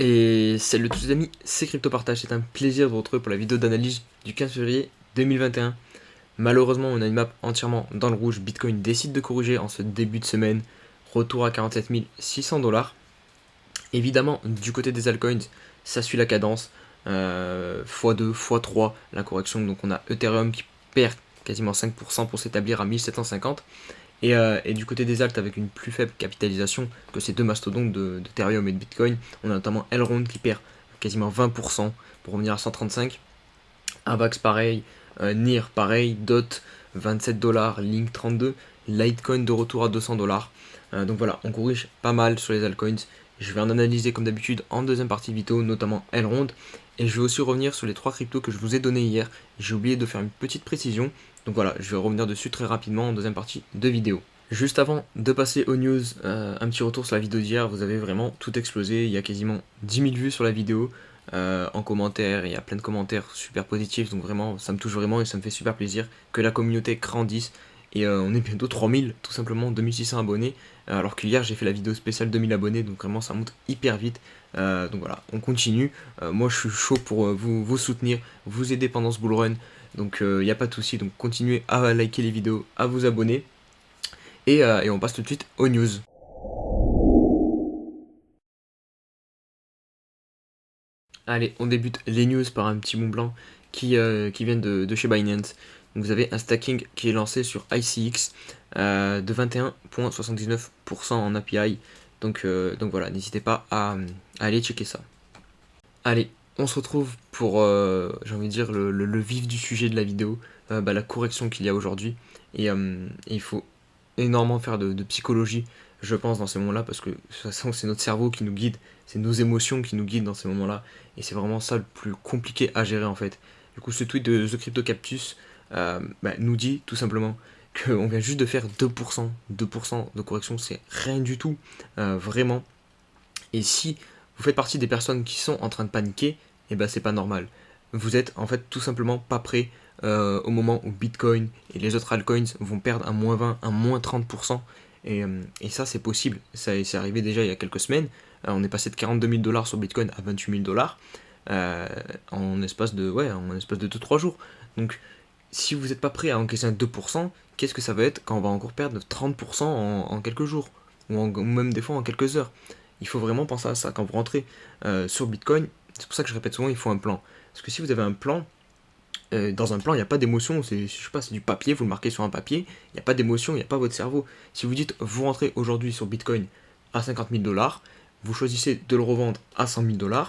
Et salut à tous les amis, c'est CryptoPartage, c'est un plaisir de vous retrouver pour la vidéo d'analyse du 15 février 2021. Malheureusement, on a une map entièrement dans le rouge. Bitcoin décide de corriger en ce début de semaine. Retour à 47 600 $. Évidemment, du côté des altcoins, ça suit la cadence. x2, x3 la correction. Donc on a Ethereum qui perd quasiment 5% pour s'établir à 1750. Et du côté des alts, avec une plus faible capitalisation que ces deux mastodontes d'Ethereum et de Bitcoin, on a notamment Elrond qui perd quasiment 20% pour revenir à 135. Avax pareil, NIR pareil, DOT 27 $, Link 32, Litecoin de retour à 200 $. Donc voilà, on corrige pas mal sur les altcoins. Je vais en analyser comme d'habitude en deuxième partie vidéo, notamment Elrond. Et je vais aussi revenir sur les 3 cryptos que je vous ai donnés hier. J'ai oublié de faire une petite précision. Donc voilà, je vais revenir dessus très rapidement en deuxième partie de vidéo. Juste avant de passer aux news, un petit retour sur la vidéo d'hier. Vous avez vraiment tout explosé. Il y a quasiment 10 000 vues sur la vidéo. En commentaire, il y a plein de commentaires super positifs. Donc vraiment, ça me touche vraiment et ça me fait super plaisir que la communauté grandisse. Et on est bientôt 3000, tout simplement 2600 abonnés. Alors qu'hier j'ai fait la vidéo spéciale 2000 abonnés, donc vraiment ça monte hyper vite. Donc voilà, on continue. Moi je suis chaud pour vous soutenir, vous aider pendant ce bullrun. Donc il n'y a pas de souci, donc continuez à liker les vidéos, à vous abonner. Et on passe tout de suite aux news. Allez, on débute les news par un petit mont blanc qui viennent de chez Binance. Donc vous avez un stacking qui est lancé sur ICX de 21,79% en API. Donc voilà, n'hésitez pas à aller checker ça. Allez, on se retrouve pour, j'ai envie de dire, le vif du sujet de la vidéo, la correction qu'il y a aujourd'hui. Et il faut énormément faire de psychologie, je pense, dans ces moments-là, parce que de toute façon, c'est notre cerveau qui nous guide, c'est nos émotions qui nous guident dans ces moments-là. Et c'est vraiment ça le plus compliqué à gérer, en fait. Du coup, ce tweet de The Crypto Cactus nous dit tout simplement qu'on vient juste de faire 2%, 2% de correction, c'est rien du tout, vraiment. Et si vous faites partie des personnes qui sont en train de paniquer, et c'est pas normal. Vous êtes en fait tout simplement pas prêt au moment où Bitcoin et les autres altcoins vont perdre un moins 20, un moins 30%. Et ça c'est possible. Ça c'est arrivé déjà il y a quelques semaines. On est passé de 42 000 $ sur Bitcoin à 28 000 $. En espace de 2-3 jours. Donc si vous n'êtes pas prêt à encaisser un 2%, qu'est-ce que ça va être quand on va encore perdre 30% en quelques jours ou même des fois en quelques heures. Il faut vraiment penser à ça quand vous rentrez sur Bitcoin. C'est pour ça que je répète souvent, il faut un plan. Parce que si vous avez un plan, dans un plan, il n'y a pas d'émotion. C'est du papier, vous le marquez sur un papier. Il n'y a pas d'émotion, il n'y a pas votre cerveau. Si vous dites, vous rentrez aujourd'hui sur Bitcoin à 50 000 $, vous choisissez de le revendre à 100 000 $,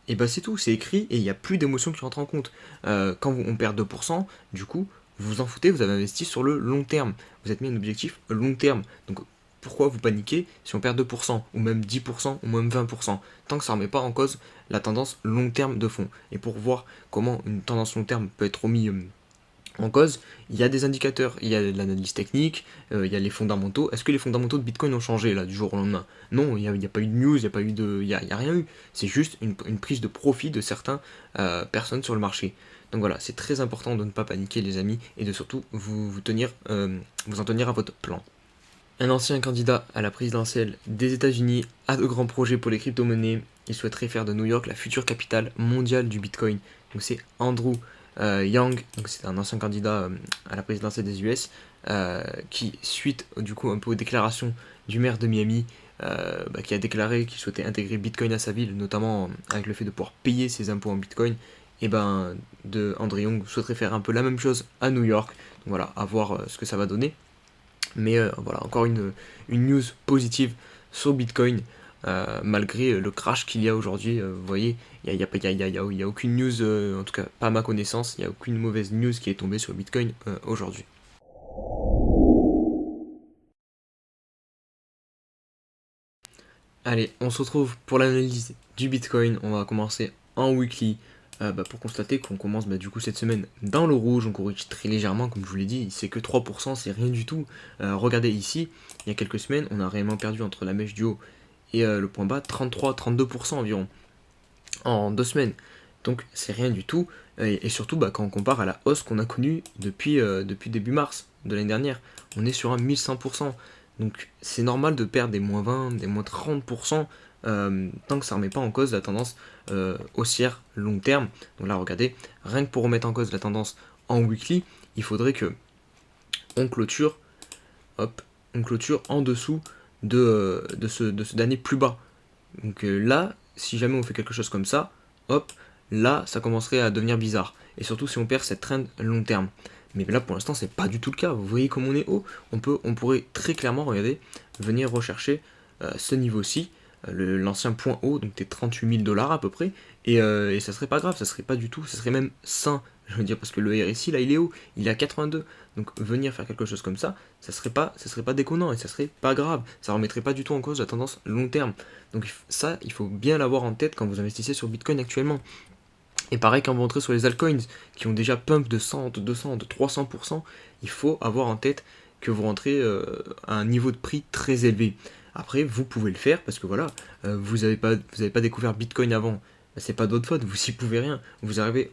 et c'est tout, c'est écrit et il n'y a plus d'émotion qui rentre en compte. Quand on perd 2%, du coup, vous vous en foutez, vous avez investi sur le long terme. Vous êtes mis un objectif long terme. Donc pourquoi vous paniquez si on perd 2%, ou même 10%, ou même 20%, tant que ça ne remet pas en cause la tendance long terme de fond. Et pour voir comment une tendance long terme peut être remise en cause, il y a des indicateurs, il y a l'analyse technique, il y a les fondamentaux. Est-ce que les fondamentaux de Bitcoin ont changé là du jour au lendemain? Non, il n'y a pas eu de news, il n'y a rien eu. C'est juste une prise de profit de certaines personnes sur le marché. Donc voilà, c'est très important de ne pas paniquer les amis et de surtout vous en tenir à votre plan. Un ancien candidat à la présidentielle des États-Unis a de grands projets pour les crypto-monnaies. Il souhaiterait faire de New York la future capitale mondiale du Bitcoin. Donc c'est Andrew Yang, donc c'est un ancien candidat à la présidentielle des US, qui suite du coup un peu aux déclarations du maire de Miami, qui a déclaré qu'il souhaitait intégrer Bitcoin à sa ville, notamment avec le fait de pouvoir payer ses impôts en Bitcoin. Et Andrew Yang souhaiterait faire un peu la même chose à New York. Donc voilà, à voir ce que ça va donner. Mais voilà, encore une news positive sur Bitcoin, malgré le crash qu'il y a aujourd'hui. Vous voyez, il n'y a aucune news, en tout cas pas à ma connaissance, il n'y a aucune mauvaise news qui est tombée sur Bitcoin aujourd'hui. Allez, on se retrouve pour l'analyse du Bitcoin. On va commencer en weekly. Pour constater qu'on commence du coup cette semaine dans le rouge, on corrige très légèrement comme je vous l'ai dit, c'est que 3%, c'est rien du tout. Regardez ici, il y a quelques semaines, on a réellement perdu entre la mèche du haut et le point bas 33-32% environ en 2 semaines. Donc c'est rien du tout, et surtout quand on compare à la hausse qu'on a connue depuis début mars de l'année dernière, on est sur un 1100%. Donc c'est normal de perdre des moins 20, des moins 30% tant que ça ne remet pas en cause la tendance haussière long terme. Donc là, regardez, rien que pour remettre en cause la tendance en weekly, il faudrait que on clôture, hop, on clôture en dessous de ce dernier plus bas. Donc là, si jamais on fait quelque chose comme ça, hop, là, ça commencerait à devenir bizarre. Et surtout si on perd cette trend long terme. Mais là, pour l'instant, c'est pas du tout le cas. Vous voyez comme on est haut. On pourrait très clairement, regardez, venir rechercher ce niveau-ci, l'ancien point haut, donc des 38 000 $ à peu près. Et ça serait pas grave, ça serait pas du tout, ça serait même sain. Je veux dire, parce que le RSI, là, il est haut, il est à 82. Donc venir faire quelque chose comme ça serait pas déconnant et ça serait pas grave. Ça remettrait pas du tout en cause la tendance long terme. Donc ça, il faut bien l'avoir en tête quand vous investissez sur Bitcoin actuellement. Et pareil, quand vous rentrez sur les altcoins qui ont déjà pump de 100, de 200, de 300%, il faut avoir en tête que vous rentrez à un niveau de prix très élevé. Après, vous pouvez le faire parce que voilà, vous n'avez pas découvert Bitcoin avant. C'est pas de votre faute, vous y pouvez rien. Vous arrivez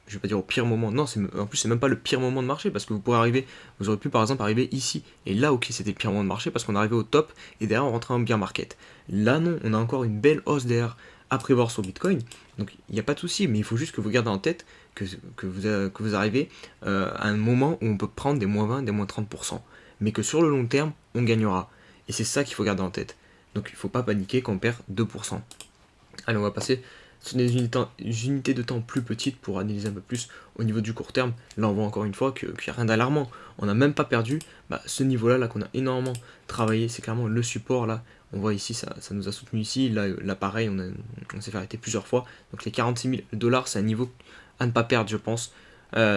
je vais pas dire au pire moment. Non, en plus c'est même pas le pire moment de marché parce que vous aurez pu par exemple arriver ici. Et là, ok, c'était le pire moment de marché parce qu'on arrivait au top et derrière on rentrait en bear market. Là non, on a encore une belle hausse derrière à prévoir sur Bitcoin. Donc il n'y a pas de souci, mais il faut juste que vous gardez en tête que vous arrivez à un moment où on peut prendre des moins 20, des moins 30%. Mais que sur le long terme, on gagnera. Et c'est ça qu'il faut garder en tête. Donc il ne faut pas paniquer quand on perd 2%. Allez, on va passer sur des unités de temps plus petites pour analyser un peu plus au niveau du court terme. Là, on voit encore une fois qu'il n'y a rien d'alarmant. On n'a même pas perdu ce niveau-là là, qu'on a énormément travaillé. C'est clairement le support là. On voit ici, ça nous a soutenu ici. Là pareil, on s'est fait arrêter plusieurs fois. Donc les 46 000 $, c'est un niveau à ne pas perdre, je pense.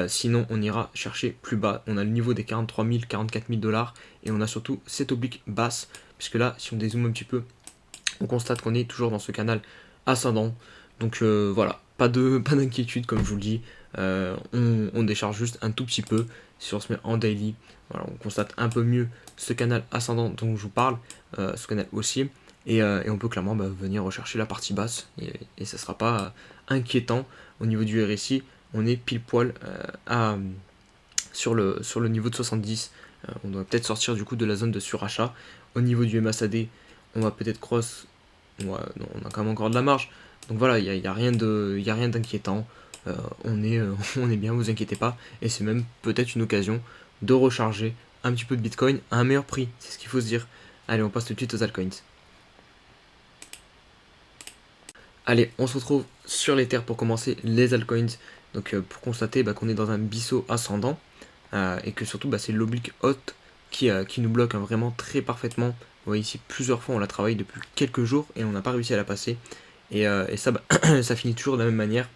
Sinon, on ira chercher plus bas. On a le niveau des 43 000, 44 000 $. Et on a surtout cette oblique basse. Puisque là, si on dézoome un petit peu, on constate qu'on est toujours dans ce canal ascendant. Donc voilà, pas d'inquiétude comme je vous le dis. On décharge juste un tout petit peu. Si on se met en daily, voilà, on constate un peu mieux ce canal ascendant dont je vous parle, ce canal haussier. Et on peut clairement venir rechercher la partie basse. Et ça ne sera pas inquiétant. Au niveau du RSI, on est pile poil sur le niveau de 70. On doit peut-être sortir du coup de la zone de surachat. Au niveau du MACD, on va peut-être cross. Ouais, non, on a quand même encore de la marge. Donc voilà, il n'y a rien d'inquiétant. On est bien, vous inquiétez pas. Et c'est même peut-être une occasion de recharger un petit peu de Bitcoin à un meilleur prix. C'est ce qu'il faut se dire. Allez, on passe tout de suite aux altcoins. Allez, on se retrouve sur l'Ether pour commencer les altcoins. Donc pour constater qu'on est dans un biseau ascendant. Et que surtout c'est l'oblique haute qui nous bloque vraiment très parfaitement. Vous voyez ici plusieurs fois on l'a travaillé depuis quelques jours et on n'a pas réussi à la passer. Et ça, ça finit toujours de la même manière.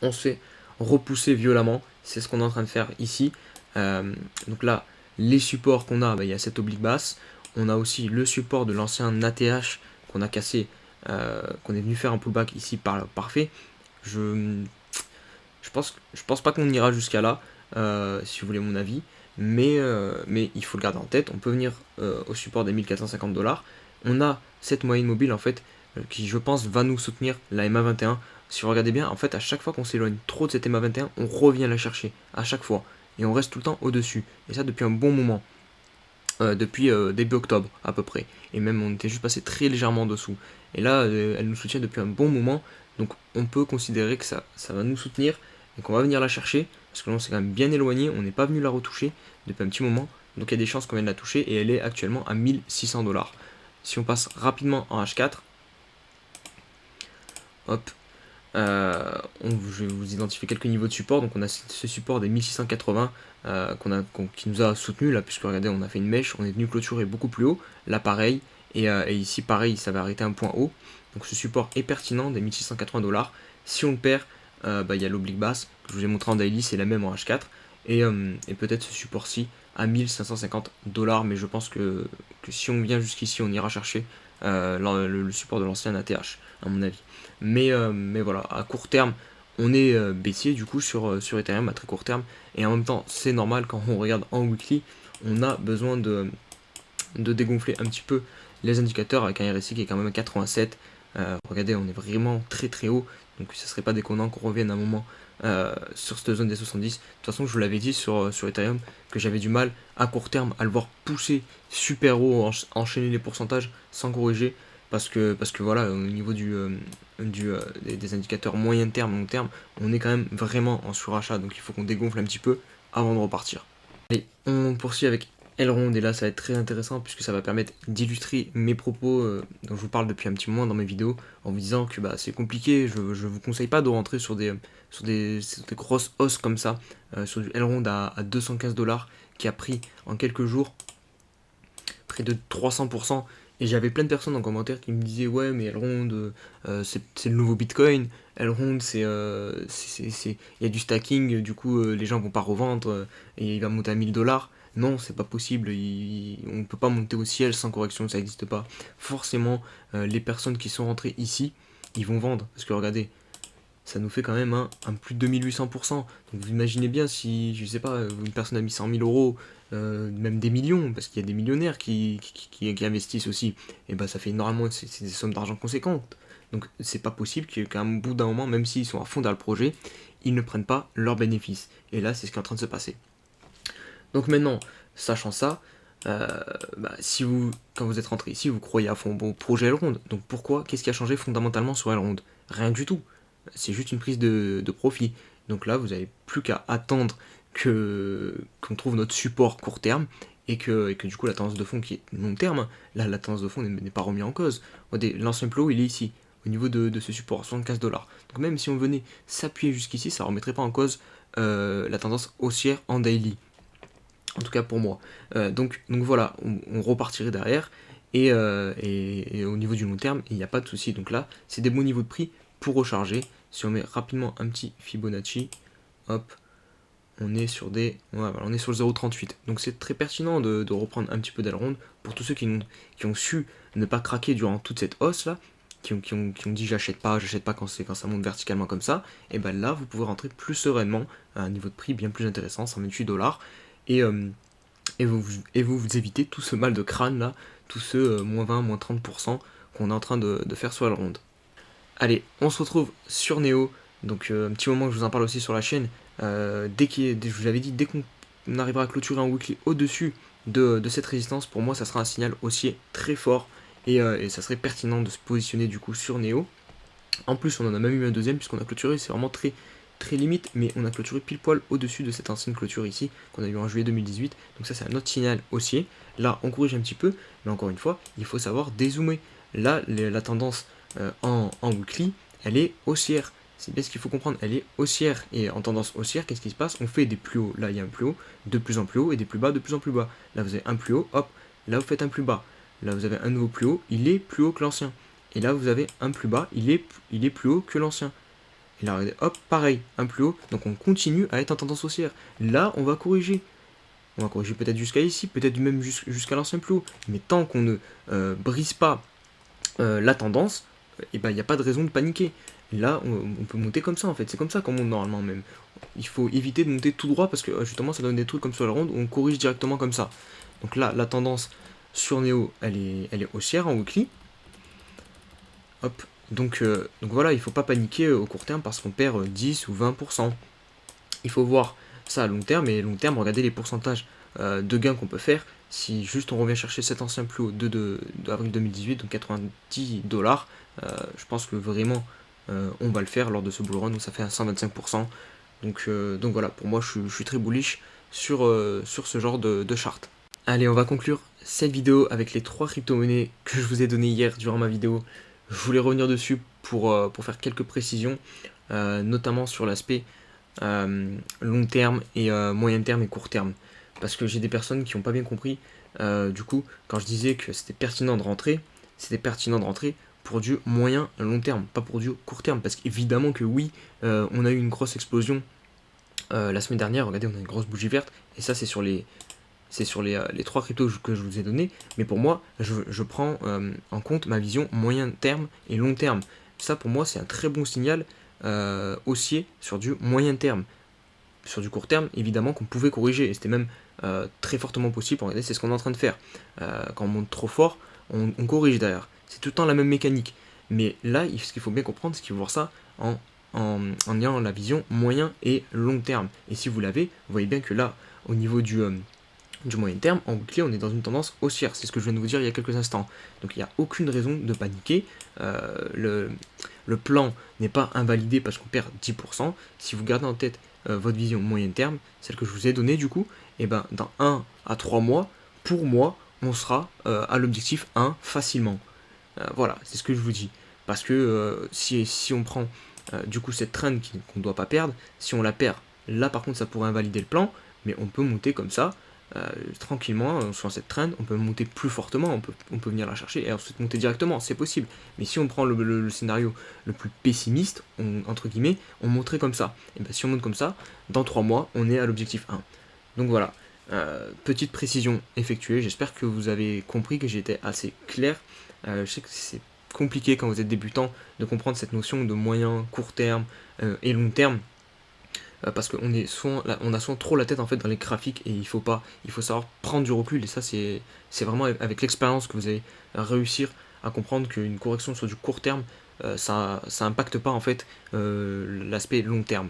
On se fait repousser violemment. C'est ce qu'on est en train de faire ici. Donc là, les supports qu'on a, il y a cette oblique basse. On a aussi le support de l'ancien ATH qu'on a cassé, qu'on est venu faire un pullback ici parfait. Je pense pas qu'on ira jusqu'à là, si vous voulez mon avis. Mais il faut le garder en tête. On peut venir au support des 1450 $. On a cette moyenne mobile en fait qui je pense va nous soutenir, la MA21. Si vous regardez bien, en fait à chaque fois qu'on s'éloigne trop de cette MA21, on revient la chercher à chaque fois. Et on reste tout le temps au-dessus. Et ça depuis un bon moment. Depuis début octobre à peu près. Et même on était juste passé très légèrement en dessous. Et là, elle nous soutient depuis un bon moment. Donc on peut considérer que ça va nous soutenir et qu'on va venir la chercher. Parce que là on s'est quand même bien éloigné. On n'est pas venu la retoucher depuis un petit moment. Donc il y a des chances qu'on vienne la toucher. Et elle est actuellement à 1600 $. Si on passe rapidement en H4. Hop. Je vais vous identifier quelques niveaux de support. Donc on a ce support des 1680 qui nous a soutenu là, puisque regardez, on a fait une mèche, on est venu clôturer beaucoup plus haut. Là pareil, et ici pareil, ça va arrêter un point haut. Donc ce support est pertinent des 1680 $. Si on le perd, il y a l'oblique basse que je vous ai montré en daily, c'est la même en H4. Et peut-être ce support-ci à 1550 $. Mais je pense que si on vient jusqu'ici, on ira chercher le support de l'ancien ATH, à mon avis. Mais voilà, à court terme, on est baissier du coup sur Ethereum à très court terme. Et en même temps, c'est normal quand on regarde en weekly, on a besoin de dégonfler un petit peu les indicateurs avec un RSI qui est quand même à 87. Regardez, on est vraiment très très haut. Donc ce serait pas déconnant qu'on revienne un moment sur cette zone des 70. De toute façon, je vous l'avais dit sur Ethereum que j'avais du mal à court terme à le voir pousser super haut, enchaîner les pourcentages sans corriger. parce que voilà, au niveau des indicateurs moyen terme, long terme, on est quand même vraiment en surachat, donc il faut qu'on dégonfle un petit peu avant de repartir. Allez, on poursuit avec Elrond, et là ça va être très intéressant puisque ça va permettre d'illustrer mes propos dont je vous parle depuis un petit moment dans mes vidéos, en vous disant que c'est compliqué, je vous conseille pas de rentrer sur des grosses hausses comme ça, sur du Elrond à 215 $, qui a pris en quelques jours près de 300%. Et j'avais plein de personnes en commentaire qui me disaient ouais mais Elrond c'est le nouveau Bitcoin, Elrond il y a du stacking, du coup les gens vont pas revendre et il va monter à 1000 $. Non, c'est pas possible, on ne peut pas monter au ciel sans correction, ça n'existe pas. Forcément, les personnes qui sont rentrées ici, ils vont vendre. Parce que regardez, ça nous fait quand même un plus de 2800%. Donc vous imaginez bien si, je sais pas, une personne a mis 100 000 euros, même des millions, parce qu'il y a des millionnaires qui investissent aussi, et ça fait énormément, c'est des sommes d'argent conséquentes. Donc c'est pas possible qu'à un bout d'un moment, même s'ils sont à fond dans le projet, ils ne prennent pas leurs bénéfices. Et là, c'est ce qui est en train de se passer. Donc maintenant, sachant ça, si quand vous êtes rentré ici, vous croyez à fond au projet Elrond. Donc pourquoi? Qu'est-ce qui a changé fondamentalement sur Elrond? Rien du tout. C'est juste une prise de profit. Donc là, vous n'avez plus qu'à attendre qu'on trouve notre support court terme et que du coup la tendance de fond qui est long terme, là la tendance de fond n'est pas remise en cause. L'ancien plus haut il est ici, au niveau de ce support, 75 $. Donc même si on venait s'appuyer jusqu'ici, ça ne remettrait pas en cause la tendance haussière en daily. En tout cas pour moi. Donc voilà, on repartirait derrière. Et au niveau du long terme, il n'y a pas de souci. Donc là, c'est des bons niveaux de prix pour recharger. Si on met rapidement un petit Fibonacci, hop, on est sur le 0,38. Donc c'est très pertinent de reprendre un petit peu d'Elrond pour tous ceux qui ont su ne pas craquer durant toute cette hausse là, qui ont dit j'achète pas quand ça monte verticalement comme ça. Et là vous pouvez rentrer plus sereinement à un niveau de prix bien plus intéressant, 128 $. Et vous évitez tout ce mal de crâne là, tout ce moins 20, moins 30% qu'on est en train de faire sur Elrond. Allez, on se retrouve sur Neo. Donc un petit moment que je vous en parle aussi sur la chaîne. Je vous l'avais dit, dès qu'on arrivera à clôturer un weekly au-dessus de cette résistance, pour moi ça sera un signal haussier très fort. Et ça serait pertinent de se positionner du coup sur Neo. En plus on en a même eu un deuxième puisqu'on a clôturé, c'est vraiment très limite, mais on a clôturé pile poil au-dessus de cette ancienne clôture ici qu'on a eu en juillet 2018. Donc ça c'est un autre signal haussier. Là on corrige un petit peu, mais encore une fois il faut savoir dézoomer. Là la tendance en weekly elle est haussière. C'est bien ce qu'il faut comprendre, elle est haussière. Et en tendance haussière, qu'est-ce qui se passe? On fait des plus hauts, là il y a un plus haut, de plus en plus haut, et des plus bas de plus en plus bas. Là vous avez un plus haut, hop, là vous faites un plus bas. Là vous avez un nouveau plus haut, il est plus haut que l'ancien. Et là vous avez un plus bas, il est plus haut que l'ancien. Et là hop, pareil, un plus haut, donc on continue à être en tendance haussière. Là on va corriger. On va corriger peut-être jusqu'à ici, peut-être même jusqu'à l'ancien plus haut. Mais tant qu'on ne brise pas la tendance, il n'y a pas de raison de paniquer. Là, on peut monter comme ça en fait, c'est comme ça qu'on monte normalement même. Il faut éviter de monter tout droit parce que justement ça donne des trucs comme sur la ronde où on corrige directement comme ça. Donc là, la tendance sur Neo, elle est haussière en weekly. Hop, donc voilà, il ne faut pas paniquer au court terme parce qu'on perd 10 ou 20%. Il faut voir ça à long terme, et long terme, regardez les pourcentages de gains qu'on peut faire si juste on revient chercher cet ancien plus haut d'avril 2018, donc 90 $. Je pense que vraiment on va le faire lors de ce bull run, donc ça fait un 125%. Donc voilà, pour moi je suis très bullish sur ce genre de chart. Allez, on va conclure cette vidéo avec les 3 crypto-monnaies que je vous ai données hier durant ma vidéo. Je voulais revenir dessus pour faire quelques précisions, notamment sur l'aspect long terme et moyen terme et court terme. Parce que j'ai des personnes qui n'ont pas bien compris. Du coup, quand je disais que c'était pertinent de rentrer pour du moyen long terme, pas pour du court terme. Parce qu'évidemment que oui, on a eu une grosse explosion la semaine dernière. Regardez, on a une grosse bougie verte. Et ça, c'est sur les 3 cryptos que je vous ai donné. Mais pour moi, je prends en compte ma vision moyen terme et long terme. Ça, pour moi, c'est un très bon signal haussier sur du moyen terme. Sur du court terme, évidemment qu'on pouvait corriger, et c'était même très fortement possible. Regardez, c'est ce qu'on est en train de faire. Quand on monte trop fort, on corrige derrière. C'est tout le temps la même mécanique. Mais là, ce qu'il faut bien comprendre, c'est qu'il faut voir ça en ayant la vision moyen et long terme. Et si vous l'avez, vous voyez bien que là, au niveau du du moyen terme, en weekly, on est dans une tendance haussière. C'est ce que je viens de vous dire il y a quelques instants. Donc il n'y a aucune raison de paniquer. Le plan n'est pas invalidé parce qu'on perd 10%. Si vous gardez en tête votre vision moyen terme, celle que je vous ai donnée du coup, et ben dans 1 à 3 mois, pour moi, on sera à l'objectif 1 facilement. Voilà, c'est ce que je vous dis. Parce que si on prend du coup cette trend qu'on ne doit pas perdre, si on la perd, là par contre ça pourrait invalider le plan, mais on peut monter comme ça, tranquillement, sur cette trend, on peut monter plus fortement, on peut venir la chercher et ensuite monter directement, c'est possible. Mais si on prend le scénario le plus pessimiste, entre guillemets, on monterait comme ça. Et bien si on monte comme ça, dans 3 mois, on est à l'objectif 1. Donc voilà, petite précision effectuée, j'espère que vous avez compris, que j'étais assez clair. Je sais que c'est compliqué quand vous êtes débutant de comprendre cette notion de moyen, court terme et long terme. Parce qu'on on a souvent trop la tête en fait dans les graphiques et il faut savoir prendre du recul et ça c'est vraiment avec l'expérience que vous allez réussir à comprendre qu'une correction sur du court terme ça impacte pas en fait l'aspect long terme.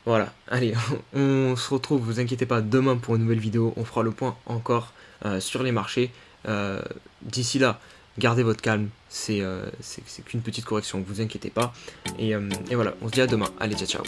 Voilà, allez, on se retrouve, vous inquiétez pas, demain pour une nouvelle vidéo, on fera le point encore sur les marchés. D'ici là, gardez votre calme, c'est qu'une petite correction, vous inquiétez pas. Et voilà, on se dit à demain, allez, ciao ciao.